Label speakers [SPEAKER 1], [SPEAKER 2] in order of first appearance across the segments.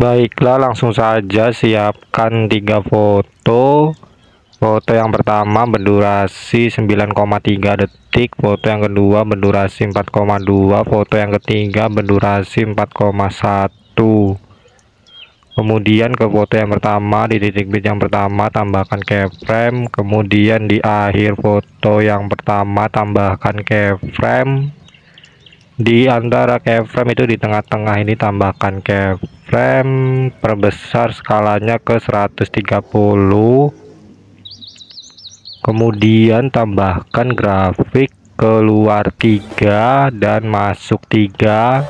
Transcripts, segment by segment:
[SPEAKER 1] Baiklah, langsung saja siapkan 3 foto. Foto yang pertama berdurasi 9,3 detik, foto yang kedua berdurasi 4,2, foto yang ketiga berdurasi 4,1. Kemudian ke foto yang pertama, di titik bit yang pertama tambahkan keyframe, kemudian di akhir foto yang pertama tambahkan keyframe. Di antara keyframe itu di tengah-tengah ini tambahkan keyframe, perbesar skalanya ke 130. Kemudian tambahkan grafik keluar 3 dan masuk 3.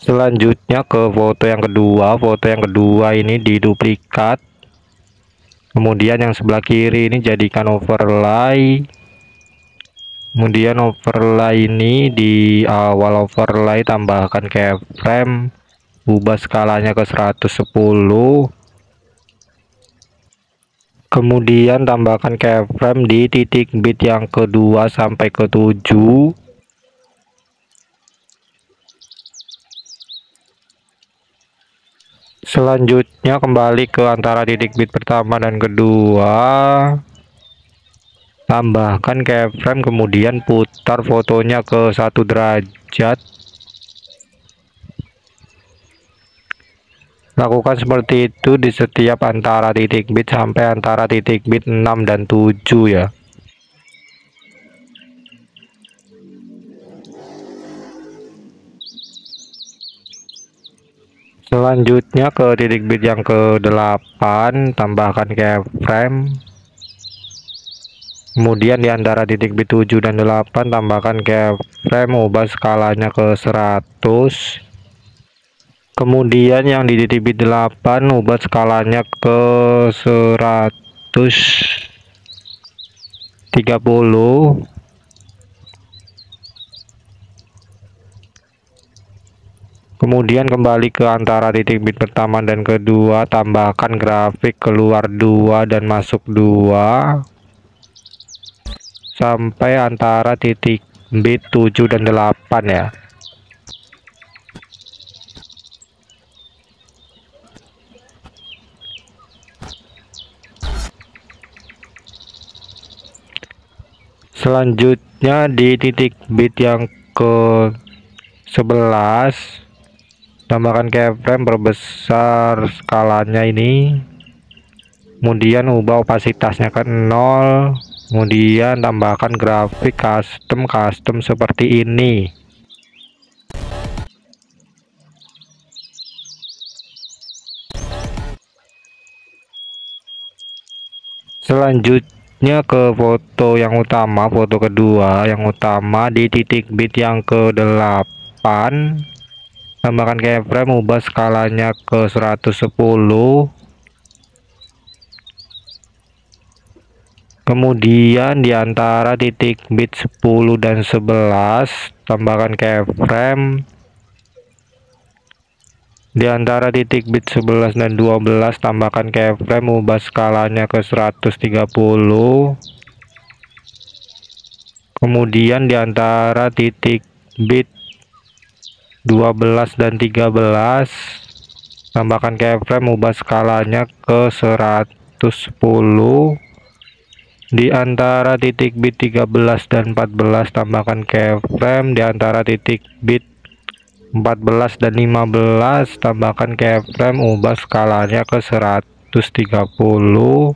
[SPEAKER 1] Selanjutnya ke foto yang kedua ini diduplikat. Kemudian yang sebelah kiri ini jadikan overlay. Kemudian overlay ini di awal overlay tambahkan keyframe, ubah skalanya ke 110. Kemudian tambahkan keyframe di titik bit yang kedua sampai ke 7. Selanjutnya kembali ke antara titik bit pertama dan kedua, tambahkan keyframe, kemudian putar fotonya ke 1 derajat. Lakukan seperti itu di setiap antara titik bit sampai antara titik bit 6 dan 7 ya. Selanjutnya ke titik bit yang ke-8 tambahkan keyframe. Kemudian di antara titik bit 7 dan 8 tambahkan keyframe, ubah skalanya ke 100. Kemudian yang di titik bit 8 ubah skalanya ke 130. Kemudian kembali ke antara titik bit pertama dan kedua, tambahkan grafik keluar 2 dan masuk 2 sampai antara titik bit 7 dan 8 ya. Selanjutnya di titik bit yang ke 11 tambahkan keyframe, perbesar skalanya ini, kemudian ubah opasitasnya ke 0. Kemudian tambahkan grafik custom seperti ini. Selanjutnya ke foto yang utama, foto kedua yang utama di titik bit yang ke-8 tambahkan keyframe, ubah skalanya ke 110. Kemudian di antara titik bit 10 dan 11 tambahkan keyframe. Di antara titik bit 11 dan 12 tambahkan keyframe, ubah skalanya ke 130. Kemudian di antara titik bit 12 dan 13 tambahkan keyframe, ubah skalanya ke 110. Di antara titik bit 13 dan 14 tambahkan keyframe. Di antara titik bit 14 dan 15 tambahkan keyframe, ubah skalanya ke 130.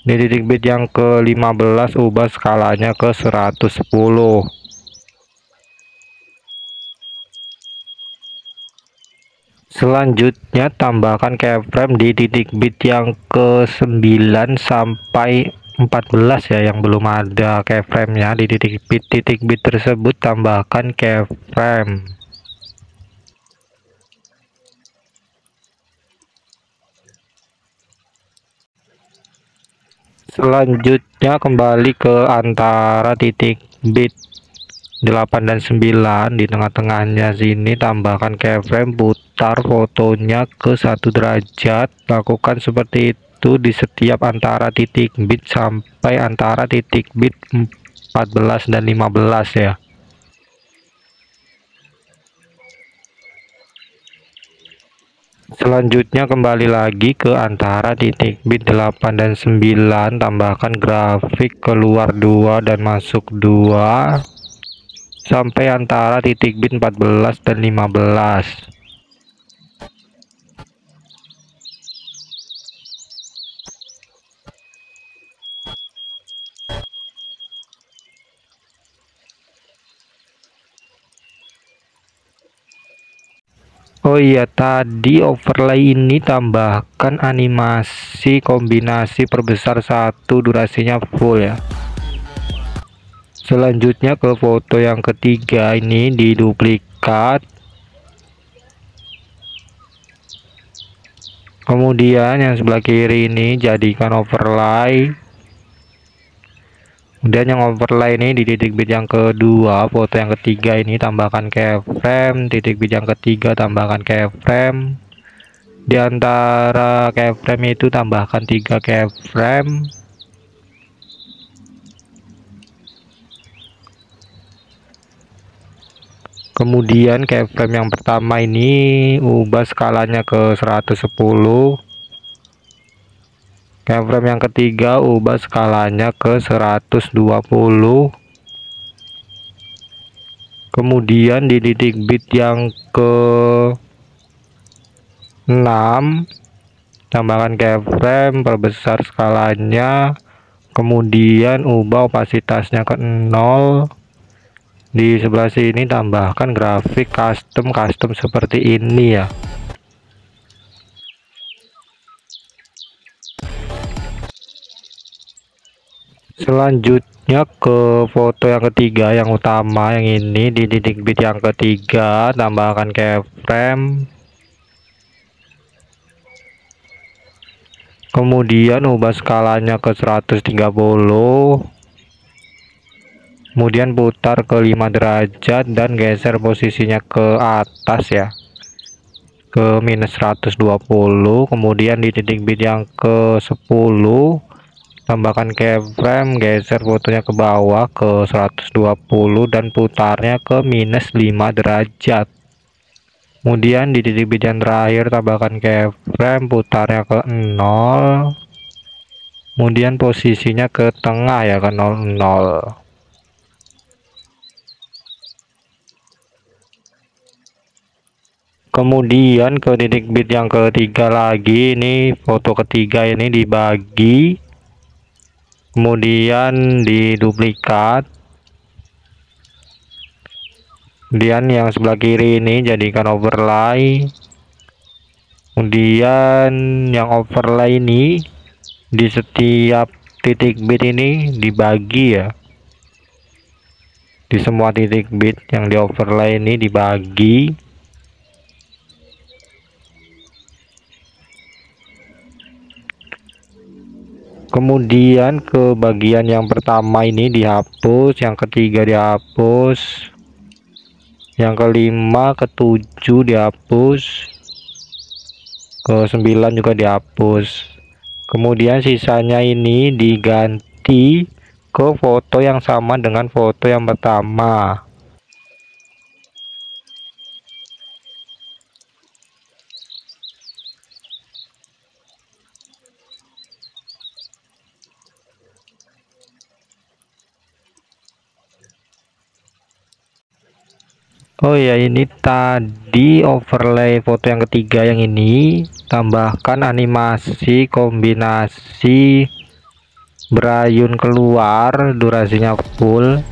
[SPEAKER 1] Di titik bit yang ke-15 ubah skalanya ke 110. Selanjutnya tambahkan keyframe di titik bit yang ke-9 sampai 14 ya, yang belum ada keyframe-nya. Di titik bit tersebut tambahkan keyframe. Selanjutnya kembali ke antara titik bit 8 dan 9, di tengah-tengahnya sini tambahkan keyframe, putar fotonya ke 1 derajat. Lakukan seperti itu di setiap antara titik bit sampai antara titik bit 14 dan 15 ya. Selanjutnya kembali lagi ke antara titik bit 8 dan 9, tambahkan grafik keluar 2 dan masuk 2 sampai antara titik bit 14 dan 15. Oh iya, tadi overlay ini tambahkan animasi kombinasi perbesar 1, durasinya full ya. Selanjutnya ke foto yang ketiga, ini diduplikat. Kemudian yang sebelah kiri ini jadikan overlay. Kemudian yang overlay ini di titik bit yang kedua, foto yang ketiga ini tambahkan keyframe, titik bit yang ketiga tambahkan keyframe. Di antara keyframe itu tambahkan 3 keyframe. Kemudian keyframe yang pertama ini ubah skalanya ke 110. Keyframe yang ketiga ubah skalanya ke 120. Kemudian di titik bit yang ke 6 tambahkan keyframe, perbesar skalanya, kemudian ubah opasitasnya ke 0. Di sebelah sini tambahkan grafik custom seperti ini ya. Selanjutnya ke foto yang ketiga, yang utama, yang ini di titik bit yang ketiga tambahkan keyframe, kemudian ubah skalanya ke 130, kemudian putar ke 5 derajat dan geser posisinya ke atas ya, ke minus 120. Kemudian di titik bit yang ke 10 tambahkan keyframe, geser fotonya ke bawah ke 120 dan putarnya ke minus 5 derajat. Kemudian di titik bit yang terakhir tambahkan keyframe, putarnya ke 0, kemudian posisinya ke tengah ya, ke 00. Kemudian ke titik bit yang ketiga lagi, ini foto ketiga ini dibagi, kemudian diduplikat. Kemudian yang sebelah kiri ini jadikan overlay. Kemudian yang overlay ini di setiap titik bit ini dibagi ya. Di semua titik bit yang di overlay ini dibagi. Kemudian ke bagian yang pertama ini dihapus, yang ketiga dihapus, yang kelima, ke-7 dihapus, ke-9 juga dihapus. Kemudian sisanya ini diganti ke foto yang sama dengan foto yang pertama. Oh ya, ini tadi overlay foto yang ketiga, yang ini tambahkan animasi kombinasi berayun keluar, durasinya full.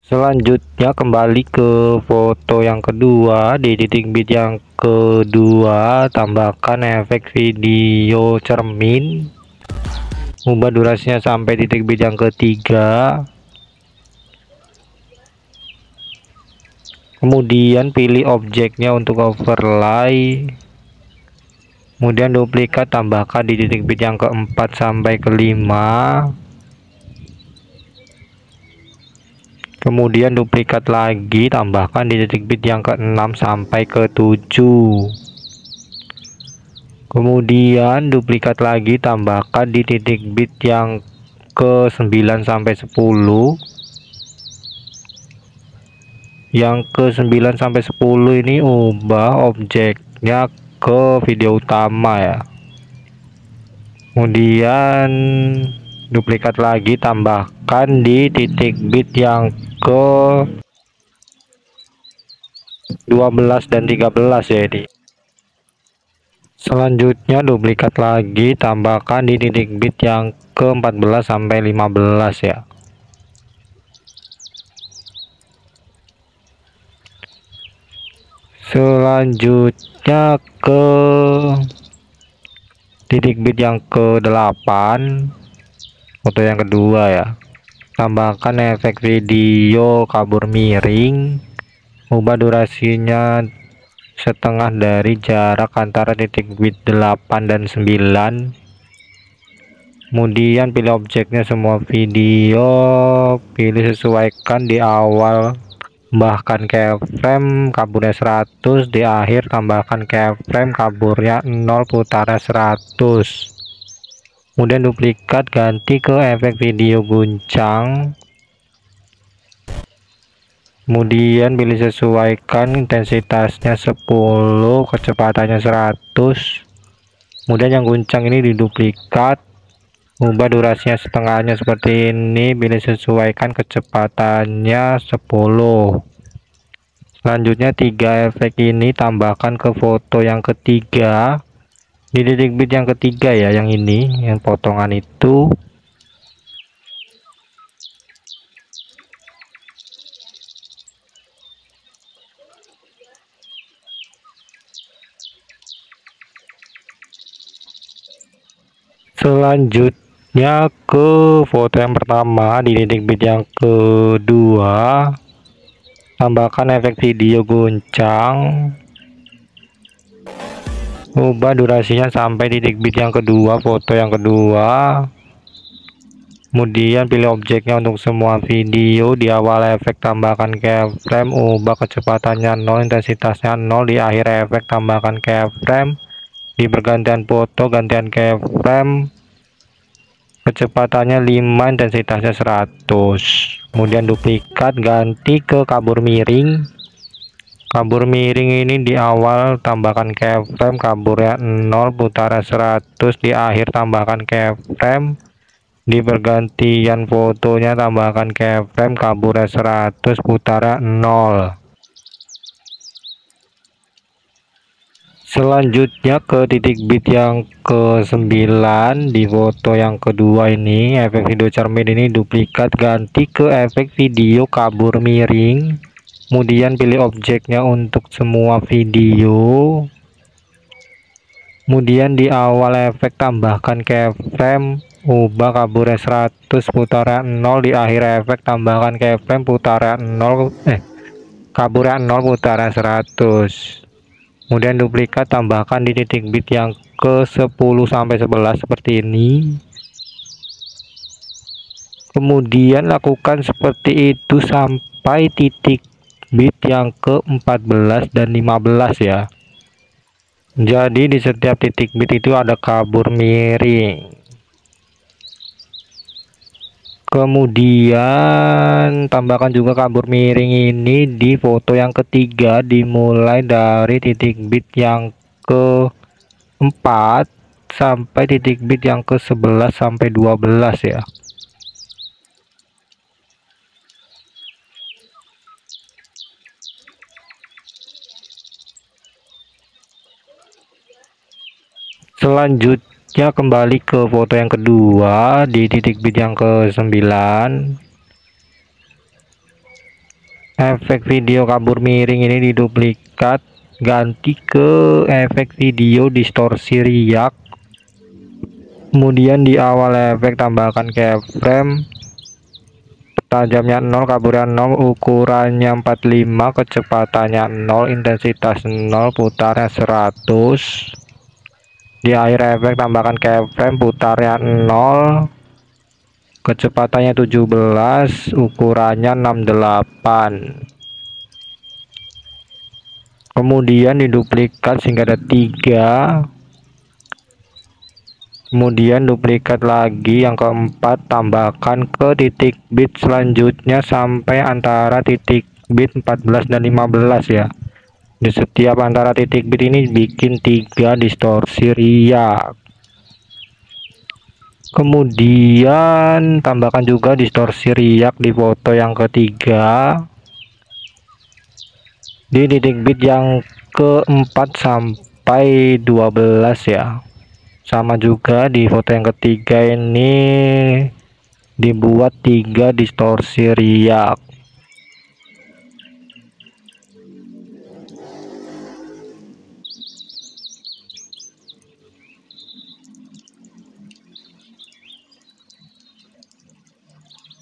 [SPEAKER 1] Selanjutnya kembali ke foto yang kedua, di titik bit yang kedua tambahkan efek video cermin, ubah durasinya sampai titik bit yang ketiga. Kemudian pilih objeknya untuk overlay, kemudian duplikat, tambahkan di titik bit yang keempat sampai kelima. Kemudian duplikat lagi, tambahkan di titik bit yang ke-6 sampai ke-7. Kemudian duplikat lagi, tambahkan di titik bit yang ke-9 sampai 10. yang ke 9 sampai 10 ini ubah objeknya ke video utama ya. Kemudian duplikat lagi, tambahkan di titik bit yang ke 12 dan 13 ya ini. Selanjutnya duplikat lagi, tambahkan di titik bit yang ke 14 sampai 15 ya. Selanjutnya ke titik bit yang ke 8, foto yang kedua ya. Tambahkan efek video kabur miring, ubah durasinya setengah dari jarak antara titik bit 8 dan 9. Kemudian pilih objeknya semua video, pilih sesuaikan di awal, bahkan keyframe kaburnya 100, di akhir tambahkan keyframe kaburnya 0 putaran 100. Kemudian duplikat, ganti ke efek video guncang. Kemudian pilih sesuaikan intensitasnya 10, kecepatannya 100. Kemudian yang guncang ini diduplikat, ubah durasinya setengahnya seperti ini, pilih sesuaikan kecepatannya 10. Selanjutnya 3 efek ini tambahkan ke foto yang ketiga di titik bit yang ketiga ya, yang ini, yang potongan itu. Selanjutnya ke foto yang pertama di titik bit yang kedua, tambahkan efek video guncang, ubah durasinya sampai titik bit yang kedua, foto yang kedua. Kemudian pilih objeknya untuk semua video, di awal efek tambahkan keyframe, ubah kecepatannya 0, intensitasnya 0, di akhir efek tambahkan keyframe, di pergantian foto gantian keyframe, kecepatannya 5, intensitasnya 100. Kemudian duplikat, ganti ke kabur miring. Kabur miring ini di awal tambahkan keyframe kaburnya 0 putaran 100, di akhir tambahkan keyframe, di pergantian fotonya tambahkan keyframe kaburnya 100 putaran 0. Selanjutnya ke titik bit yang ke 9 di foto yang kedua ini, efek video cermin ini duplikat, ganti ke efek video kabur miring. Kemudian pilih objeknya untuk semua video. Kemudian di awal efek tambahkan keyframe, ubah kaburnya 100 putaran 0, di akhir efek tambahkan keyframe putaran 0, kaburnya 0 putaran 100. Kemudian duplikat, tambahkan di titik bit yang ke 10 sampai 11 seperti ini. Kemudian lakukan seperti itu sampai titik bit yang ke 14 dan 15 ya. Jadi di setiap titik bit itu ada kabur miring. Kemudian tambahkan juga kabur miring ini di foto yang ketiga, dimulai dari titik bit yang ke 4 sampai titik bit yang ke 11 sampai 12 ya. Selanjutnya kembali ke foto yang kedua di titik bit yang ke 9. Efek video kabur miring ini diduplikat, ganti ke efek video distorsi riak. Kemudian di awal efek tambahkan keyframe, tajamnya 0, kaburnya 0, ukurannya 45, kecepatannya 0, intensitas 0, putarnya 100. Di akhir efek tambahkan keyframe, putarnya 0, kecepatannya 17, ukurannya 68. Kemudian diduplikat sehingga ada 3. Kemudian duplikat lagi yang keempat, tambahkan ke titik bit selanjutnya sampai antara titik bit 14 dan 15 ya. Di setiap antara titik bit ini bikin 3 distorsi riak. Kemudian tambahkan juga distorsi riak di foto yang ketiga di titik bit yang keempat sampai 12 ya. Sama juga di foto yang ketiga ini dibuat 3 distorsi riak.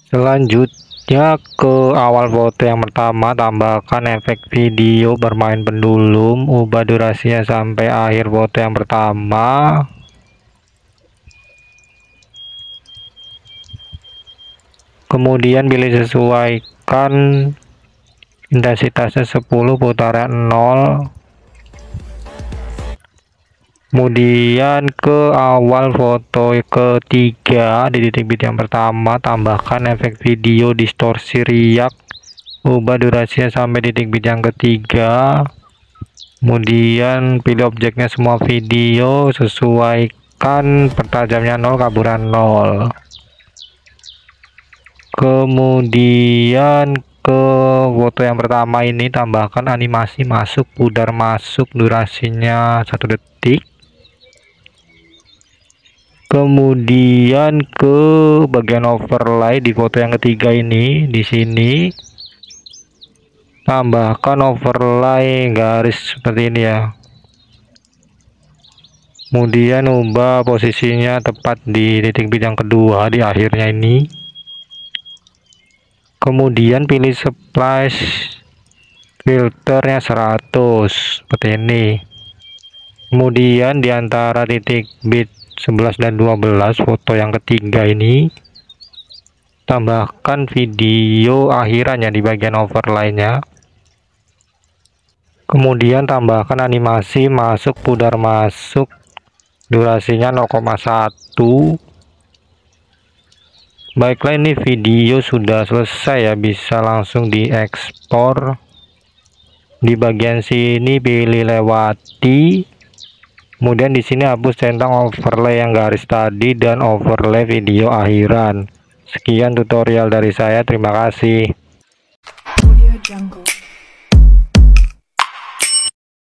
[SPEAKER 1] Selanjutnya ke awal foto yang pertama, tambahkan efek video bermain pendulum, ubah durasinya sampai akhir foto yang pertama. Kemudian pilih sesuaikan intensitasnya 10, putaran 0. Kemudian ke awal foto ketiga di titik bit yang pertama, tambahkan efek video distorsi riak, ubah durasinya sampai titik bit yang ketiga. Kemudian pilih objeknya semua video, sesuaikan pertajamnya 0, kaburan 0. Kemudian ke foto yang pertama ini tambahkan animasi masuk, pudar masuk, durasinya 1 detik. Kemudian ke bagian overlay di foto yang ketiga ini, di sini tambahkan overlay garis seperti ini ya. Kemudian ubah posisinya tepat di titik bit yang kedua di akhirnya ini. Kemudian pilih splash filternya 100 seperti ini. Kemudian di antara titik bit 11 dan 12 foto yang ketiga ini tambahkan video akhirannya di bagian overlay-nya. Kemudian tambahkan animasi masuk, pudar masuk, durasinya 0,1. Baiklah, ini video sudah selesai ya, bisa langsung diekspor. Di bagian sini pilih lewati. Kemudian di sini hapus centang overlay yang garis tadi dan overlay video akhiran. Sekian tutorial dari saya, terima kasih.
[SPEAKER 2] Audio Jungle.